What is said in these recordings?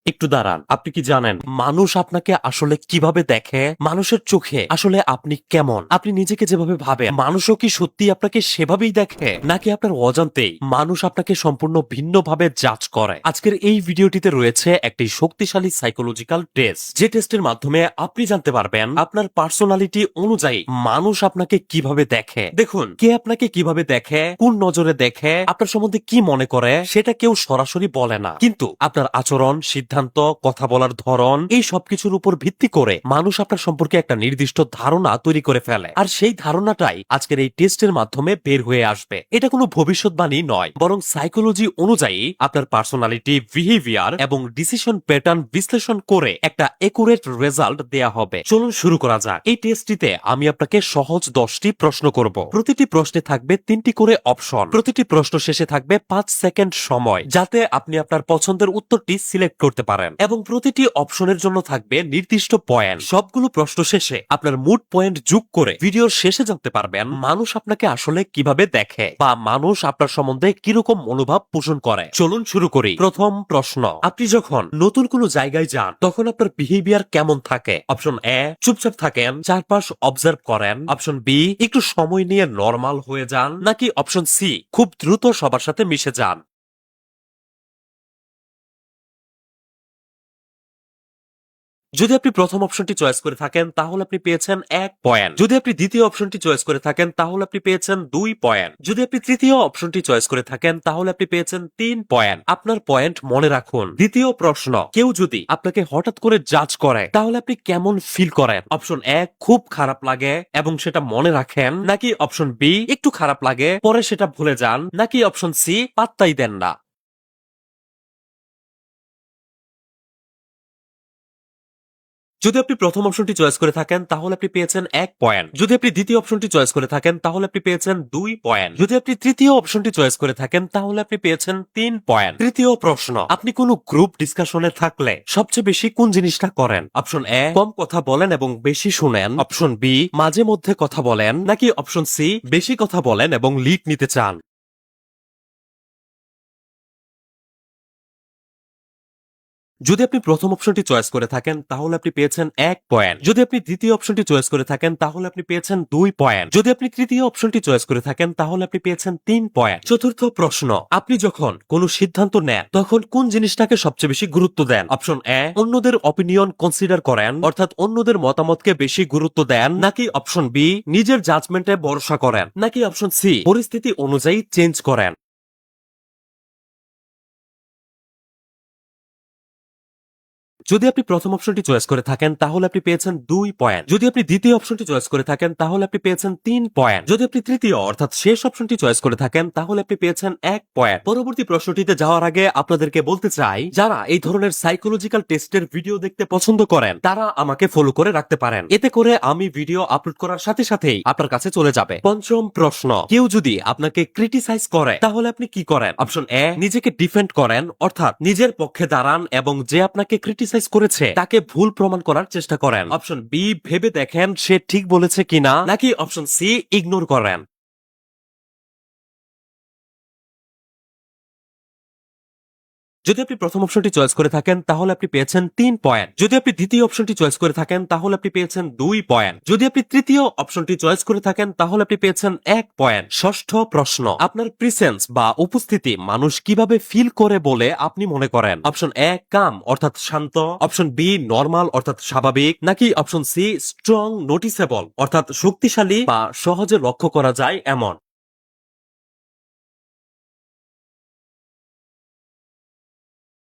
একটু দাঁড়ান, আপনি কি জানেন মানুষ আপনাকে আসলে কিভাবে দেখে? মানুষের চোখে আসলে আপনি কেমন? আপনি নিজেকে যেভাবে ভাবেন, মানুষও কি সত্যি আপনাকে সেভাবেই দেখে, নাকি আপনার অজান্তেই মানুষ আপনাকে সম্পূর্ণ ভিন্নভাবে জাজ করে? আজকের এই ভিডিওটিতে রয়েছে একটি শক্তিশালী সাইকোলজিক্যাল টেস্ট, যে টেস্টের মাধ্যমে আপনি জানতে পারবেন আপনার পার্সোনালিটি অনুযায়ী মানুষ আপনাকে কিভাবে দেখে। দেখুন, কে আপনাকে কিভাবে দেখে, কোন নজরে দেখে, আপনার সম্বন্ধে কি মনে করে, সেটা কেউ সরাসরি বলে না, কিন্তু আপনার আচরণ, সিদ্ধান্ত, কথা বলার ধরন, এই সবকিছুর উপর ভিত্তি করে মানুষ আপনার সম্পর্কে একটা নির্দিষ্ট ধারণা তৈরি করে ফেলে। আর সেই ধারণাটাই আজকের এই টেস্টের মাধ্যমে বের হয়ে আসবে। এটা কোনো ভবিষ্যৎবাণী নয়, বরং সাইকোলজি অনুযায়ী আপনার পার্সোনালিটি, বিহেভিয়ার এবং ডিসিশন প্যাটার্ন বিশ্লেষণ করে একটা একুরেট রেজাল্ট দেয়া হবে। চলুন শুরু করা যাক। এই টেস্টটিতে আমি আপনাকে সহজ 10টি প্রশ্ন করব। প্রতিটি প্রশ্নে থাকবে 3টি করে অপশন। প্রতিটি প্রশ্ন শেষে থাকবে 5 সেকেন্ড সময়, যাতে আপনি আপনার পছন্দের উত্তরটি সিলেক্ট করতে পারেন, এবং প্রতিটি অপশনের জন্য থাকবে নির্দিষ্ট পয়েন্ট। সবগুলো প্রশ্ন শেষে আপনার মুড পয়েন্ট যোগ করে ভিডিওর শেষে জানতে পারবেন মানুষ আপনাকে আসলে কিভাবে দেখে, বা মানুষ আপনার সম্বন্ধে কিরকম মনোভাব পোষণ করে। চলুন শুরু করি। প্রথম প্রশ্ন, আপনি যখন নতুন কোনো জায়গায় যান তখন আপনার বিহেভিয়ার কেমন থাকে? অপশন এ, চুপচাপ থাকেন, চারপাশ অবজার্ভ করেন। অপশন বি, একটু সময় নিয়ে নরমাল হয়ে যান। নাকি অপশন সি, খুব দ্রুত সবার সাথে মিশে যান। যদি আপনি প্রথম অপশনটি চয়েস করে থাকেন তাহলে আপনি পেয়েছেন 1 পয়েন্ট। যদি আপনি দ্বিতীয় অপশনটি চয়েস করে থাকেন তাহলে আপনি পেয়েছেন 2 পয়েন্ট। যদি আপনি তৃতীয় অপশনটি চয়েস করে থাকেন তাহলে আপনি পেয়েছেন 3 পয়েন্ট। আপনার পয়েন্ট মনে রাখুন। দ্বিতীয় প্রশ্ন, কেউ যদি আপনাকে হঠাৎ করে জাজ করে তাহলে আপনি কেমন ফিল করেন? অপশন এ, খুব খারাপ লাগে এবং সেটা মনে রাখেন। নাকি অপশন বি, একটু খারাপ লাগে পরে সেটা ভুলে যান। নাকি অপশন সি, পাত্তাই দেন না। যদি আপনি প্রথম অপশনটি চয়েস করে থাকেন তাহলে আপনি পেয়েছেন 1 পয়েন্ট। যদি আপনি দ্বিতীয় অপশনটি চয়েস করে থাকেন তাহলে আপনি পেয়েছেন 2 পয়েন্ট। যদি আপনি তৃতীয় অপশনটি চয়েস করে থাকেন তাহলে আপনি পেয়েছেন 3 পয়েন্ট। তৃতীয় প্রশ্ন, আপনি কোনো গ্রুপ ডিসকাশনে থাকলে সবচেয়ে বেশি কোন জিনিসটা করেন? অপশন এ, কম কথা বলেন এবং বেশি শুনেন। অপশন বি, মাঝে মধ্যে কথা বলেন। নাকি অপশন সি, বেশি কথা বলেন এবং লিড নিতে চান। যদি আপনি প্রথম অপশনটি চয়েস করে থাকেন তাহলে আপনি পেয়েছেন 1 পয়েন্ট। যদি আপনি দ্বিতীয় অপশনটি চয়েস করে থাকেন তাহলে আপনি পেয়েছেন 2 পয়েন্ট। যদি আপনি তৃতীয় অপশনটি চয়েস করে থাকেন তাহলে আপনি পেয়েছেন 3 পয়েন্ট। চতুর্থ প্রশ্ন, আপনি যখন কোনো সিদ্ধান্ত নেন তখন কোন জিনিসটাকে সবচেয়ে বেশি গুরুত্ব দেন? অপশন এ, অন্যদের অপিনিয়ন কনসিডার করেন, অর্থাৎ অন্যদের মতামতকে বেশি গুরুত্ব দেন। নাকি অপশন বি, নিজের জাজমেন্টে ভরসা করেন। নাকি অপশন সি, পরিস্থিতি অনুযায়ী চেঞ্জ করেন। যদি আপনি প্রথম অপশনটি চয়েস করে থাকেন তাহলে আপনি পেয়েছেন 2 পয়েন্ট। যদি আপনি দ্বিতীয় অপশনটি চয়েস করে থাকেন তাহলে আপনি পেয়েছেন 3 পয়েন্ট। যদি আপনি তৃতীয় অর্থাৎ শেষ অপশনটি চয়েস করে থাকেন তাহলে আপনি পেয়েছেন 1 পয়েন্ট। পরবর্তী প্রশ্নটিতে যাওয়ার আগে আপনাদেরকে বলতে চাই, যারা এই ধরনের সাইকোলজিক্যাল টেস্টের ভিডিও দেখতে পছন্দ করেন তারা আমাকে ফলো করে রাখতে পারেন। এতে করে আমি ভিডিও আপলোড করার সাথে সাথেই আপনার কাছে চলে যাবে। পঞ্চম প্রশ্ন, কেউ যদি আপনাকে ক্রিটিসাইজ করে তাহলে আপনি কি করেন? অপশন এ, নিজেকে ডিফেন্ড করেন, অর্থাৎ নিজের পক্ষে দাঁড়ান এবং যে আপনাকে ক্রিটিসাইজ করেছে তাকে ভুল প্রমাণ করার চেষ্টা করেন। অপশন বি, ভেবে দেখেন সে ঠিক বলেছে কিনা। নাকি অপশন সি, ইগনোর করেন। যদি আপনি প্রথম অপশনটি চয়েস করে থাকেন তাহলে আপনি পেয়েছেন 3 পয়েন্ট। যদি আপনি দ্বিতীয় অপশনটি চয়েস করে থাকেন তাহলে আপনি পেয়েছেন 2 পয়েন্ট। যদি আপনি তৃতীয় অপশনটি চয়েস করে থাকেন তাহলে আপনি পেয়েছেন 1 পয়েন্ট। ষষ্ঠ প্রশ্ন, আপনার প্রিসেন্স বা উপস্থিতি মানুষ কিভাবে ফিল করে বলে আপনি মনে করেন? অপশন এ, কাম অর্থাৎ শান্ত। অপশন বি, নরমাল অর্থাৎ স্বাভাবিক। নাকি অপশন সি, স্ট্রং নোটিসেবল অর্থাৎ শক্তিশালী বা সহজে লক্ষ্য করা যায় এমন।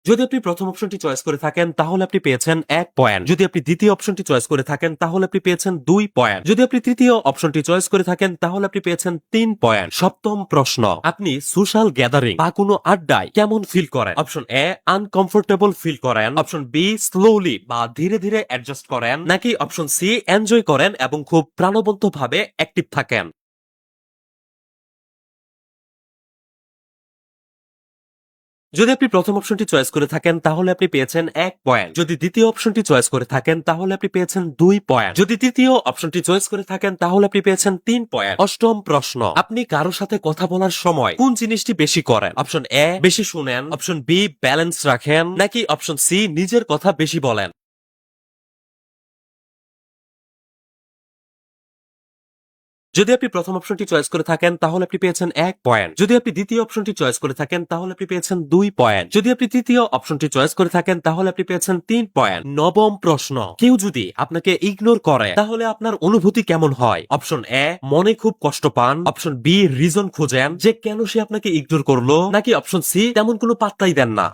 যদি আপনি প্রথম অপশনটি চয়েস করে থাকেন তাহলে আপনি পেয়েছেন 1 পয়েন্ট। যদি আপনি দ্বিতীয় অপশনটি চয়েস করে থাকেন তাহলে আপনি পেয়েছেন 2 পয়েন্ট। যদি আপনি তৃতীয় অপশনটি চয়েস করে থাকেন তাহলে আপনি পেয়েছেন 3 পয়েন্ট। সপ্তম প্রশ্ন, আপনি সোশ্যাল গ্যাদারিং বা কোনো আড্ডায় কেমন ফিল করেন? অপশন এ, আনকমফোর্টেবল ফিল করেন। অপশন বি, স্লোলি বা ধীরে ধীরে অ্যাডজাস্ট করেন। নাকি অপশন সি, এনজয় করেন এবং খুব প্রাণবন্ত ভাবে অ্যাক্টিভ থাকেন। যদি আপনি প্রথম অপশনটি চয়েস করে থাকেন তাহলে আপনি পেয়েছেন 1 পয়েন্ট। যদি দ্বিতীয় অপশনটি চয়েস করে থাকেন তাহলে আপনি পেয়েছেন 2 পয়েন্ট। যদি তৃতীয় অপশনটি চয়েস করে থাকেন তাহলে আপনি পেয়েছেন 3 পয়েন্ট। অষ্টম প্রশ্ন, আপনি কারোর সাথে কথা বলার সময় কোন জিনিসটি বেশি করেন? অপশন এ, বেশি শুনেন। অপশন বি, ব্যালেন্স রাখেন। নাকি অপশন সি, নিজের কথা বেশি বলেন? যদি আপনি প্রথম অপশনটি চয়েস করে থাকেন তাহলে আপনি পেয়েছেন 1 পয়েন্ট। যদি আপনি দ্বিতীয় অপশনটি চয়েস করে থাকেন তাহলে আপনি পেয়েছেন 2 পয়েন্ট। যদি আপনি তৃতীয় অপশনটি চয়েস করে থাকেন তাহলে আপনি পেয়েছেন 3 পয়েন্ট। নবম প্রশ্ন, কেউ যদি আপনাকে ইগনোর করে তাহলে আপনার অনুভূতি কেমন হয়? অপশন এ, মনে খুব কষ্ট পান। অপশন বি, রিজন খুঁজেন যে কেন সে আপনাকে ইগনোর করলো। নাকি অপশন সি, তেমন কোনো পাত্তাই দেন না।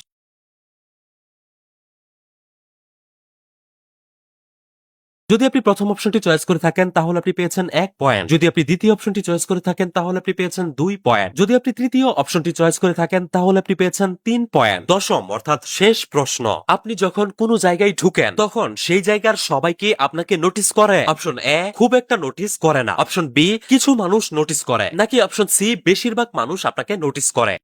যদি আপনি প্রথম অপশনটি চয়েস করে থাকেন তাহলে আপনি পেয়েছেন 1 পয়েন্ট। যদি আপনি দ্বিতীয় অপশনটি চয়েস করে থাকেন তাহলে আপনি পেয়েছেন 2 পয়েন্ট। যদি আপনি তৃতীয় অপশনটি চয়েস করে থাকেন তাহলে আপনি পেয়েছেন 3 পয়েন্ট। দশম অর্থাৎ শেষ প্রশ্ন, আপনি যখন কোনো জায়গায় ঢুকেন তখন সেই জায়গার সবাইকে আপনাকে নোটিস করে? অপশন এ, খুব একটা নোটিস করে না। অপশন বি, কিছু মানুষ নোটিস করে। নাকি অপশন সি, বেশিরভাগ মানুষ আপনাকে নোটিস করে?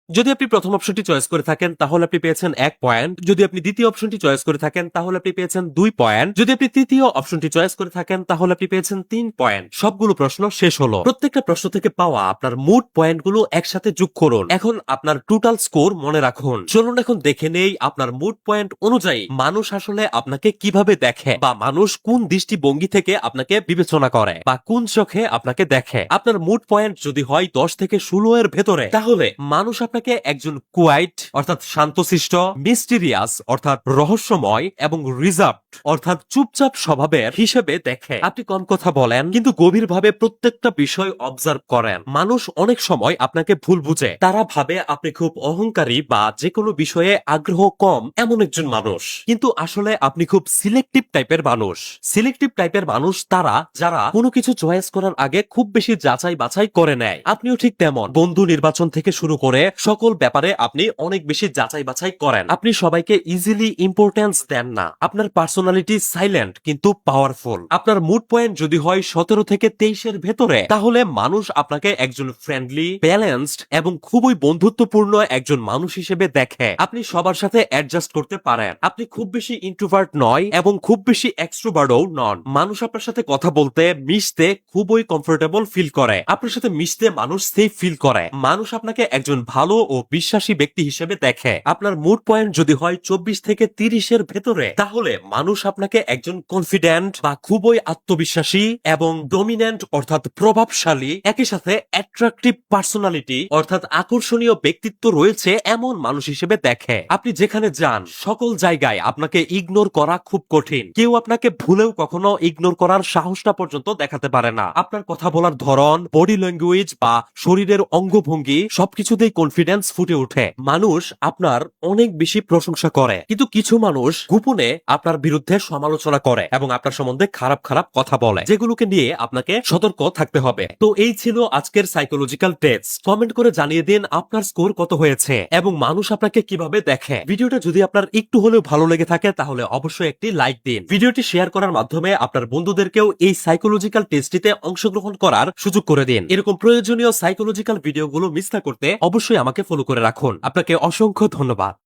যদি আপনি প্রথম অপশনটি চয়েস করে থাকেন তাহলে আপনি পেয়েছেন 1 পয়েন্ট। যদি আপনি দ্বিতীয় অপশনটি চয়েস করে থাকেন তাহলে আপনি পেয়েছেন 2 পয়েন্ট। যদি আপনি তৃতীয় অপশনটি চয়েস করে থাকেন তাহলে আপনি পেয়েছেন 3 পয়েন্ট। সবগুলো প্রশ্ন শেষ হলো। প্রত্যেকটা প্রশ্ন থেকে পাওয়া আপনার মোট পয়েন্টগুলো একসাথে যোগ করুন। এখন আপনার টোটাল স্কোর মনে রাখুন। চলুন এখন দেখে নেই আপনার মোট পয়েন্ট অনুযায়ী মানুষ আসলে আপনাকে কিভাবে দেখে, বা মানুষ কোন দৃষ্টিভঙ্গি থেকে আপনাকে বিবেচনা করে, বা কোন চোখে আপনাকে দেখে। আপনার মোট পয়েন্ট যদি হয় 10 থেকে 16 এর ভেতরে, তাহলে মানুষ আপনাকে একজন কুয়াইট অর্থাৎ শান্তশিষ্ট, মিস্টিরিয়াস অর্থাৎ রহস্যময়, এবং রিজার্ভড অর্থাৎ চুপচাপ স্বভাবের হিসেবে দেখে। আপনি কম কথা বলেন কিন্তু গভীরভাবে প্রত্যেকটা বিষয় অবজার্ভ করেন। মানুষ অনেক সময় আপনাকে ভুল বুঝে। তারা ভাবে আপনি খুব অহংকারী বা যে কোনো বিষয়ে আগ্রহ কম এমন একজন মানুষ, কিন্তু আসলে আপনি খুব সিলেক্টিভ টাইপের মানুষ। সিলেক্টিভ টাইপের মানুষ তারা যারা কোনো কিছু চয়েস করার আগে খুব বেশি যাচাই বাছাই করে নেয়। আপনিও ঠিক তেমন। বন্ধু নির্বাচন থেকে শুরু করে সকল ব্যাপারে আপনি অনেক বেশি যাচাই বাছাই করেন। আপনি সবাইকে ইজিলি ইম্পর্টেন্স দেন না। আপনার পার্সোনালিটি সাইলেন্ট কিন্তু পাওয়ারফুল। আপনার মুড পয়েন্ট যদি হয় 17 থেকে 23 এর ভেতরে, তাহলে মানুষ আপনাকে একজন ফ্রেন্ডলি, ব্যালেন্সড এবং খুবই বন্ধুত্বপূর্ণ একজন মানুষ হিসেবে দেখে। আপনি সবার সাথে অ্যাডজাস্ট করতে পারেন। আপনি খুব বেশি ইন্ট্রোভার্ট নয় এবং খুব বেশি এক্সট্রোভার্টও নন। মানুষ আপনার সাথে কথা বলতে, মিশতে খুবই কমফোর্টেবল ফিল করে। আপনার সাথে মিশতে মানুষ সেফ ফিল করে। মানুষ আপনাকে একজন ভালো ও বিশ্বাসী ব্যক্তি হিসেবে দেখে। আপনার মুড পয়েন্ট যদি হয় 24 থেকে 30 এর ভেতরে, তাহলে মানুষ আপনাকে একজন কনফিডেন্ট বা খুবই আত্মবিশ্বাসী এবং ডমিন্যান্ট অর্থাৎ প্রভাবশালী, একই সাথে অ্যাট্রাকটিভ পার্সোনালিটি অর্থাৎ আকর্ষণীয় ব্যক্তিত্ব রয়েছে এমন মানুষ হিসেবে দেখে। আপনি যেখানে যান সকল জায়গায় আপনাকে ইগনোর করা খুব কঠিন। কেউ আপনাকে ভুলেও কখনো ইগনোর করার সাহসটা পর্যন্ত দেখাতে পারে না। আপনার কথা বলার ধরন, বডি ল্যাঙ্গুয়েজ বা শরীরের অঙ্গভঙ্গি সবকিছুতেই কনফিডেন্স ফুটে ওঠে। মানুষ আপনার অনেক বেশি প্রশংসা করে, কিন্তু কিছু মানুষ গোপনে আপনার বিরুদ্ধে সমালোচনা করে এবং আপনার সম্বন্ধে খারাপ খারাপ কথা বলে, যেগুলোকে নিয়ে আপনাকে সতর্ক থাকতে হবে। তো এই ছিল আজকের সাইকোলজিক্যাল টেস্ট। কমেন্ট করে জানিয়ে দিন আপনার স্কোর কত হয়েছে এবং মানুষ আপনাকে কিভাবে দেখে। ভিডিওটা যদি আপনার একটু হলেও ভালো লেগে থাকে তাহলে অবশ্যই একটি লাইক দিন। ভিডিওটি শেয়ার করার মাধ্যমে আপনার বন্ধুদেরকেও এই সাইকোলজিক্যাল টেস্টটিতে অংশগ্রহণ করার সুযোগ করে দিন। এরকম প্রয়োজনীয় সাইকোলজিক্যাল ভিডিওগুলো মিস না করতে অবশ্যই আমাকে ফলো করে রাখুন। আপনাকে অসংখ্য ধন্যবাদ।